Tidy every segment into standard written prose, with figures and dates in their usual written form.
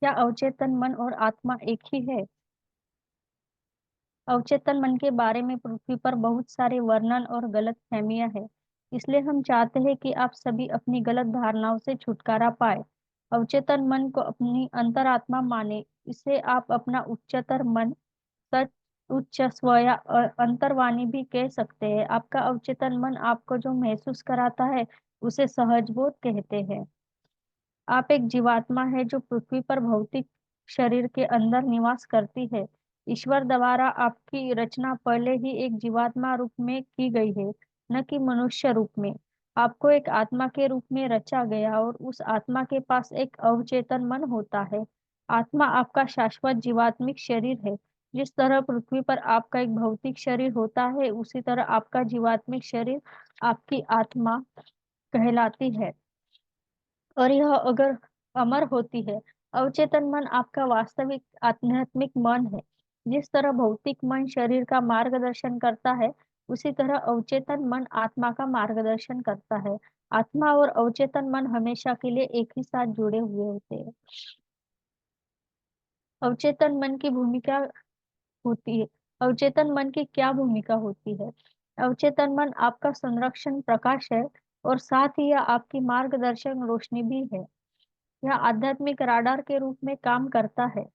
क्या अवचेतन मन और आत्मा एक ही है? अवचेतन मन के बारे में पृथ्वी पर बहुत सारे वर्णन और गलत फहमियां हैं। इसलिए हम चाहते हैं कि आप सभी अपनी गलत धारणाओं से छुटकारा पाए। अवचेतन मन को अपनी अंतरात्मा माने। इसे आप अपना उच्चतर मन, सच, उच्च स्व या अंतर्वाणी भी कह सकते हैं। आपका अवचेतन मन आपको जो महसूस कराता है उसे सहज बोध कहते हैं। आप एक जीवात्मा है जो पृथ्वी पर भौतिक शरीर के अंदर निवास करती है। ईश्वर द्वारा आपकी रचना पहले ही एक जीवात्मा रूप में की गई है, न कि मनुष्य रूप में। आपको एक आत्मा के रूप में रचा गया और उस आत्मा के पास एक अवचेतन मन होता है। आत्मा आपका शाश्वत जीवात्मिक शरीर है। जिस तरह पृथ्वी पर आपका एक भौतिक शरीर होता है, उसी तरह आपका जीवात्मिक शरीर आपकी आत्मा कहलाती है। और यह अगर अमर होती है। अवचेतन मन आपका वास्तविक आध्यात्मिक मन है। जिस तरह भौतिक मन शरीर का मार्गदर्शन करता है, उसी तरह अवचेतन मन आत्मा का मार्गदर्शन करता है। आत्मा और अवचेतन मन हमेशा के लिए एक ही साथ जुड़े हुए होते हैं। अवचेतन मन की भूमिका होती है। अवचेतन मन की क्या भूमिका होती है? अवचेतन मन आपका संरक्षण प्रकाश है और साथ ही यह आपकी मार्गदर्शन रोशनी भी है। यह आध्यात्मिक राडार के रूप में काम करता है।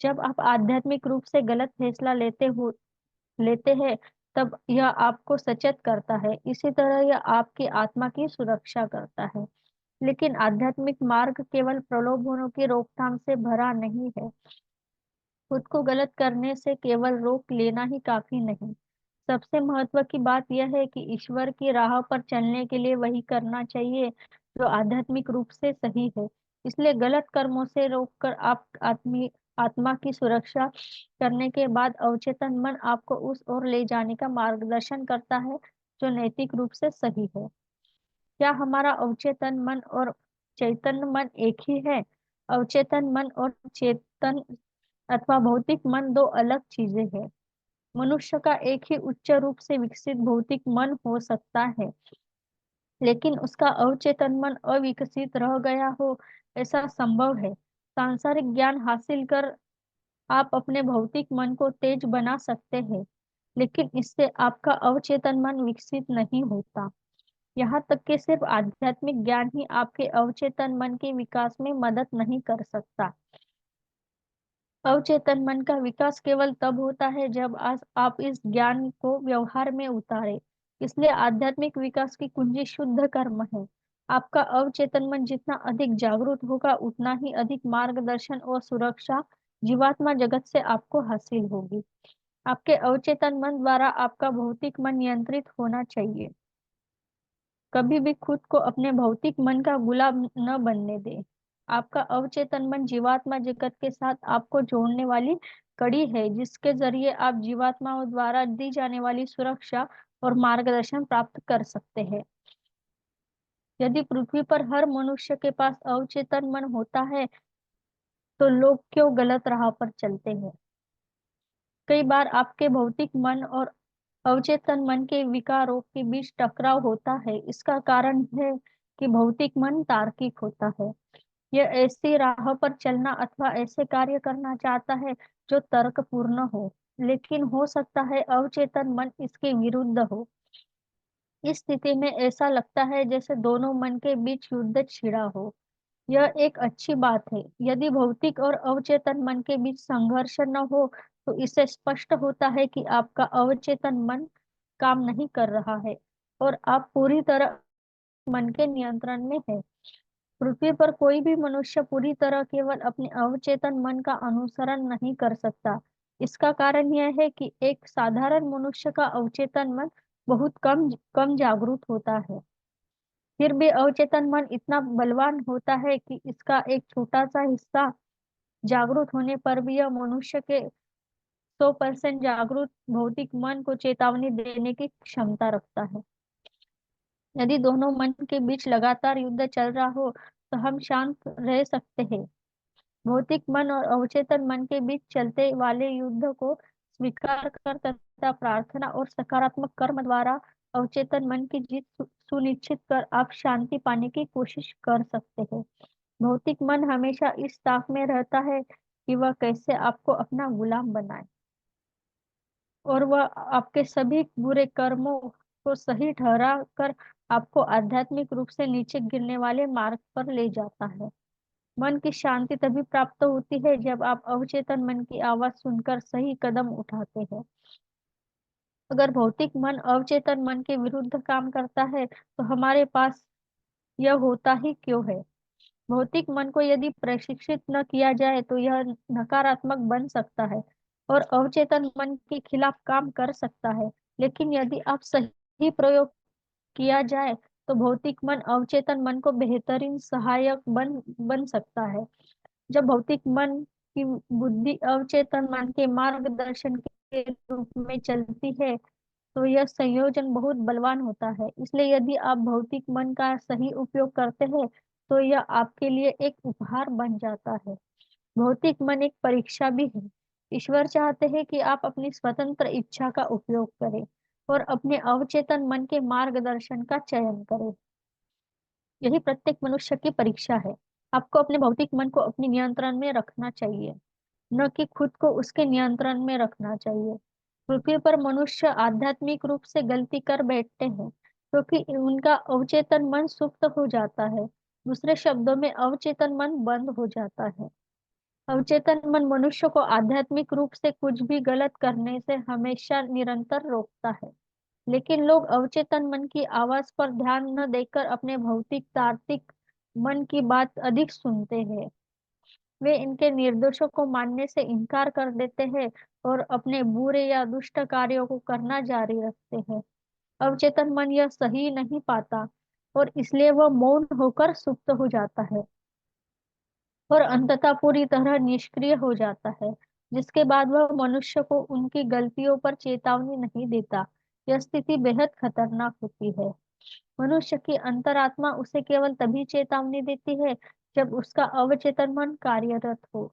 जब आप आध्यात्मिक रूप से गलत फैसला लेते हैं, तब यह आपको सचेत करता है। इसी तरह यह आपकी आत्मा की सुरक्षा करता है। लेकिन आध्यात्मिक मार्ग केवल प्रलोभनों की रोकथाम से भरा नहीं है। खुद को गलत करने से केवल रोक लेना ही काफी नहीं। सबसे महत्व की बात यह है कि ईश्वर की राह पर चलने के लिए वही करना चाहिए जो आध्यात्मिक रूप से सही है। इसलिए गलत कर्मों से रोककर आप आत्मा की सुरक्षा करने के बाद अवचेतन मन आपको उस ओर ले जाने का मार्गदर्शन करता है जो नैतिक रूप से सही है। क्या हमारा अवचेतन मन और चैतन्य मन एक ही है? अवचेतन मन और चेतन अथवा भौतिक मन दो अलग चीजें हैं। मनुष्य का एक ही उच्च रूप से विकसित भौतिक मन हो सकता है, लेकिन उसका अवचेतन मन अविकसित रह गया हो, ऐसा संभव है। सांसारिक ज्ञान हासिल कर आप अपने भौतिक मन को तेज बना सकते हैं, लेकिन इससे आपका अवचेतन मन विकसित नहीं होता। यहाँ तक कि सिर्फ आध्यात्मिक ज्ञान ही आपके अवचेतन मन के विकास में मदद नहीं कर सकता। अवचेतन मन का विकास केवल तब होता है जब आज आप इस ज्ञान को व्यवहार में उतारे। इसलिए आध्यात्मिक विकास की कुंजी शुद्ध कर्म है। आपका अवचेतन मन जितना अधिक जागरूक होगा, उतना ही अधिक मार्गदर्शन और सुरक्षा जीवात्मा जगत से आपको हासिल होगी। आपके अवचेतन मन द्वारा आपका भौतिक मन नियंत्रित होना चाहिए। कभी भी खुद को अपने भौतिक मन का गुलाम न बनने दे। आपका अवचेतन मन जीवात्मा जगत के साथ आपको जोड़ने वाली कड़ी है, जिसके जरिए आप जीवात्माओं द्वारा दी जाने वाली सुरक्षा और मार्गदर्शन प्राप्त कर सकते हैं। यदि पृथ्वी पर हर मनुष्य के पास अवचेतन मन होता है, तो लोग क्यों गलत राह पर चलते हैं? कई बार आपके भौतिक मन और अवचेतन मन के विकारों के बीच टकराव होता है। इसका कारण है कि भौतिक मन तार्किक होता है। यह ऐसी राह पर चलना अथवा ऐसे कार्य करना चाहता है जो तर्कपूर्ण हो, लेकिन हो सकता है अवचेतन मन इसके विरुद्ध हो। इस स्थिति में ऐसा लगता है जैसे दोनों मन के बीच युद्ध छिड़ा हो। यह एक अच्छी बात है। यदि भौतिक और अवचेतन मन के बीच संघर्ष न हो, तो इससे स्पष्ट होता है कि आपका अवचेतन मन काम नहीं कर रहा है और आप पूरी तरह मन के नियंत्रण में है। पृथ्वी पर कोई भी मनुष्य पूरी तरह केवल अपने अवचेतन मन का अनुसरण नहीं कर सकता। इसका कारण यह है कि एक साधारण मनुष्य का अवचेतन मन बहुत कम कम जागरूक होता है। फिर भी अवचेतन मन इतना बलवान होता है कि इसका एक छोटा सा हिस्सा जागरूक होने पर भी यह मनुष्य के 100% जागरूक भौतिक मन को चेतावनी देने की क्षमता रखता है। यदि दोनों मन के बीच लगातार युद्ध चल रहा हो, तो हम शांत रह सकते हैं। भौतिक मन और अवचेतन मन के बीच चलते वाले युद्ध को स्वीकार कर तथा प्रार्थना और सकारात्मक कर्म द्वारा अवचेतन मन की जीत सुनिश्चित कर आप शांति पाने की कोशिश कर सकते हैं। भौतिक मन हमेशा इस ताक में रहता है कि वह कैसे आपको अपना गुलाम बनाए, और वह आपके सभी बुरे कर्मों को सही ठहरा कर आपको आध्यात्मिक रूप से नीचे गिरने वाले मार्ग पर ले जाता है। मन की शांति तभी प्राप्त होती है जब आप अवचेतन मन की आवाज सुनकर सही कदम उठाते हैं। अगर भौतिक मन अवचेतन मन के विरुद्ध काम करता है तो हमारे पास यह होता ही क्यों है? भौतिक मन को यदि प्रशिक्षित न किया जाए तो यह नकारात्मक बन सकता है और अवचेतन मन के खिलाफ काम कर सकता है। लेकिन यदि आप सही प्रयोग किया जाए तो भौतिक मन अवचेतन मन को बेहतरीन सहायक बन सकता है। जब भौतिक मन की बुद्धि अवचेतन मन के मार्गदर्शन के रूप में चलती है तो यह संयोजन बहुत बलवान होता है। इसलिए यदि आप भौतिक मन का सही उपयोग करते हैं तो यह आपके लिए एक उपहार बन जाता है। भौतिक मन एक परीक्षा भी है। ईश्वर चाहते हैं कि आप अपनी स्वतंत्र इच्छा का उपयोग करें और अपने अवचेतन मन के मार्गदर्शन का चयन करें। यही प्रत्येक मनुष्य की परीक्षा है। आपको अपने भौतिक मन को अपने नियंत्रण में रखना चाहिए, न कि खुद को उसके नियंत्रण में रखना चाहिए। पृथ्वी पर मनुष्य आध्यात्मिक रूप से गलती कर बैठते हैं क्योंकि उनका अवचेतन मन सुप्त हो जाता है। दूसरे शब्दों में अवचेतन मन बंद हो जाता है। अवचेतन मन मनुष्य को आध्यात्मिक रूप से कुछ भी गलत करने से हमेशा निरंतर रोकता है। लेकिन लोग अवचेतन मन की आवाज पर ध्यान न देकर अपने भौतिक तार्किक मन की बात अधिक सुनते हैं। वे इनके निर्देशों को मानने से इनकार कर देते हैं और अपने बुरे या दुष्ट कार्यों को करना जारी रखते हैं। अवचेतन मन यह सही नहीं पाता और इसलिए वह मौन होकर सुप्त हो जाता है और अंततः पूरी तरह निष्क्रिय हो जाता है, जिसके बाद वह मनुष्य को उनकी गलतियों पर चेतावनी नहीं देता। यह स्थिति बेहद खतरनाक होती है। मनुष्य की अंतरात्मा उसे केवल तभी चेतावनी देती है जब उसका अवचेतन मन कार्यरत हो।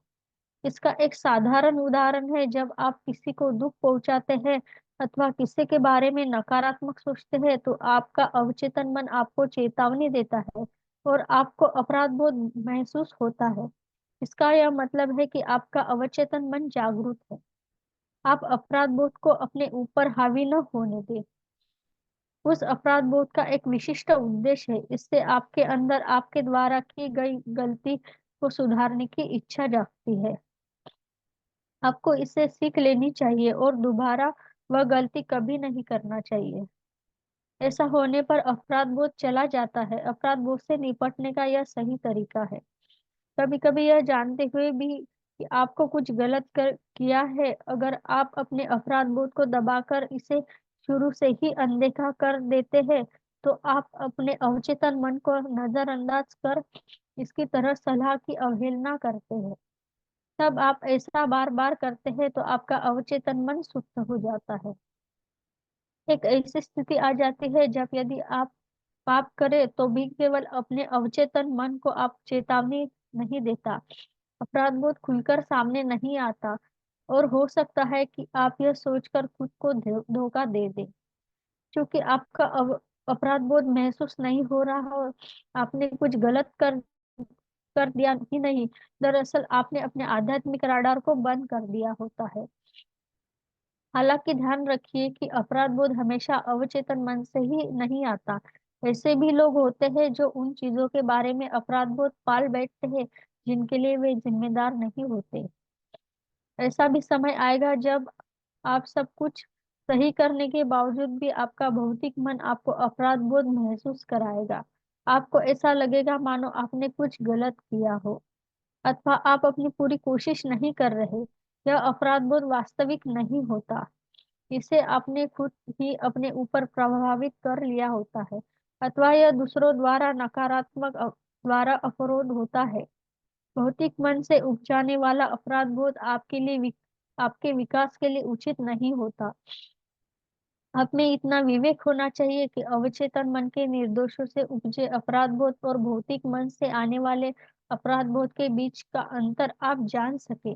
इसका एक साधारण उदाहरण है, जब आप किसी को दुख पहुंचाते हैं अथवा किसी के बारे में नकारात्मक सोचते हैं तो आपका अवचेतन मन आपको चेतावनी देता है और आपको अपराध बोध महसूस होता है। इसका यह मतलब है कि आपका अवचेतन मन जागरूक है। आप अपराध बोध को अपने ऊपर हावी न होने दें। उस अपराध बोध का एक विशिष्ट उद्देश्य है, इससे आपके अंदर आपके द्वारा की गई गलती को सुधारने की इच्छा जागती है। आपको इससे सीख लेनी चाहिए और दोबारा वह गलती कभी नहीं करना चाहिए। ऐसा होने पर अपराध बोध चला जाता है। अपराध बोध से निपटने का यह सही तरीका है। कभी कभी यह जानते हुए भी कि आपको कुछ गलत किया है, अगर आप अपने अपराध बोध को दबाकर इसे शुरू से ही अनदेखा कर देते हैं तो आप अपने अवचेतन मन को नजरअंदाज कर इसकी तरह सलाह की अवहेलना करते हैं। तब आप ऐसा बार बार करते हैं तो आपका अवचेतन मन सुप्त हो जाता है। एक ऐसी स्थिति आ जाती है जब यदि आप पाप करें तो भी केवल अपने अवचेतन मन को आप चेतावनी नहीं देता, अपराध बोध खुलकर सामने नहीं आता और हो सकता है कि आप यह सोचकर खुद को धोखा दे दें। क्योंकि आपका अपराध बोध महसूस नहीं हो रहा हो, आपने कुछ गलत कर दिया ही नहीं, दरअसल आपने अपने आध्यात्मिक राडार को बंद कर दिया होता है। हालांकि ध्यान रखिए कि अपराध बोध हमेशा अवचेतन मन से ही नहीं आता। ऐसे भी लोग होते हैं जो उन चीजों के बारे में अपराध बोध पाल बैठते हैं जिनके लिए वे जिम्मेदार नहीं होते। ऐसा भी समय आएगा जब आप सब कुछ सही करने के बावजूद भी आपका भौतिक मन आपको अपराध बोध महसूस कराएगा। आपको ऐसा लगेगा मानो आपने कुछ गलत किया हो अथवा आप अपनी पूरी कोशिश नहीं कर रहे। यह अपराध बोध वास्तविक नहीं होता, इसे आपने खुद ही अपने ऊपर प्रभावित कर लिया होता है अथवा यह दूसरों द्वारा नकारात्मक द्वारा अवरोध होता है। भौतिक मन से उपजाने वाला अपराध बोध आपके लिए आपके विकास के लिए उचित नहीं होता। आप में इतना विवेक होना चाहिए कि अवचेतन मन के निर्दोषों से उपजे अपराध बोध और भौतिक मन से आने वाले अपराध बोध के बीच का अंतर आप जान सके।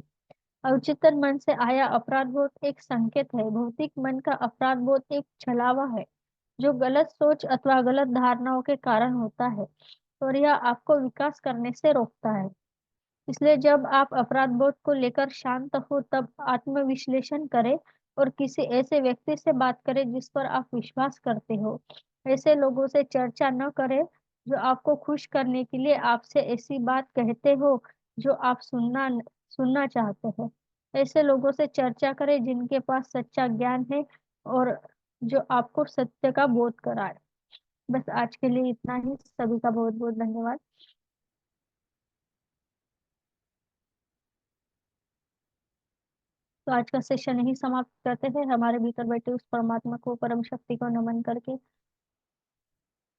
अवचेतन मन से आया अपराध बोध एक संकेत है, भौतिक मन का अपराध बोध एक छलावा है जो गलत सोच अथवा गलत धारणाओं के कारण होता है। और यह आपको विकास करने से रोकता है। इसलिए जब आप अपराध बोध को लेकर शांत हो तब आत्मविश्लेषण करें और किसी ऐसे व्यक्ति से बात करें जिस पर आप विश्वास करते हो। ऐसे लोगों से चर्चा न करें जो आपको खुश करने के लिए आपसे ऐसी बात कहते हो जो आप सुनना चाहते हो। ऐसे लोगों से चर्चा करें जिनके पास सच्चा ज्ञान है और जो आपको सत्य का बोध कराए। बस आज के लिए इतना ही। सभी का बहुत बहुत धन्यवाद। तो आज का सेशन यही समाप्त करते हैं, हमारे भीतर बैठे उस परमात्मा को, परम शक्ति को नमन करके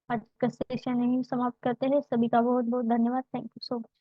आज का सेशन यही समाप्त करते हैं। सभी का बहुत बहुत धन्यवाद। Thank you so much.